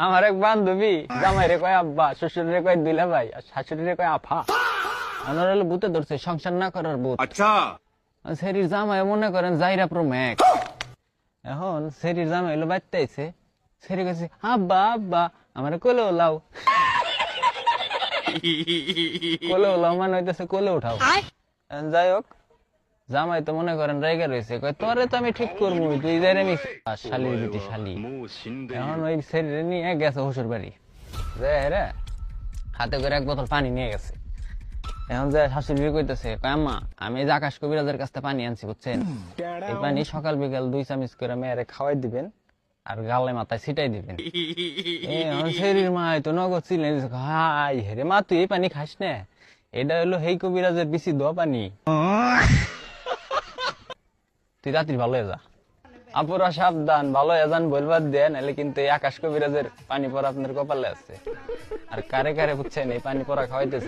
আমার এক বান্ধবী জামাই রে কয় আব্বা, শ্বশুর রে কয় দুলা ভাই, আর শাশুড়ি রে কয় আফা। আমার হলো ভূতে ধরছে, সংসার না করার ভূত। আচ্ছা, সেরির জামাই মনে করেন জাইরা প্রো ম্যাক্স। এখন সেরির জামাই হলো বাড়তে আইছে, সেরি কাছে আব্বা আব্বা আমার কোলে লাও। কোলে লাও মানে হইতেছে কোলে উঠাও। যাই হোক, জামাই তো মনে করেন রাইগা রয়েছে, কয় তোরে তো আমি ঠিক করবো, তুই যাই আমি শালির বিটি শালি। এখন ওই শরীরে নিয়ে গেছে শ্বশুর বাড়ি, রে হাতে করে এক বোতল পানি নিয়ে গেছে। এখন যে শাশুড়ি কইতেছে, কয় আম্মা আমি এই যে আকাশ কবিরাজের কাছ থেকে পানি আনছি বুঝছেন, এই পানি সকাল বিকাল 2 চামচ করে মেয়েরে খাওয়াই দিবেন আর গালে মাথায় ছিটাই দিবেন। এখন শরীর মা তো নগদ চিনে দিচ্ছে, হাই হেরে মা তুই এই পানি খাস না, এটা হলো হেই কবিরাজের বিচি দোয়া পানি, তুই রাত্রি ভালো হয়ে যা। আপুরা সাবধান, ভালো হয়ে যান বলবার দেন, নাহলে কিন্তু এই আকাশ কবিরাজের পানি পরা আপনার কপালে আছে। আর কারে কারে বুঝছেন এই পানি পরা খাওয়াইতেছেন।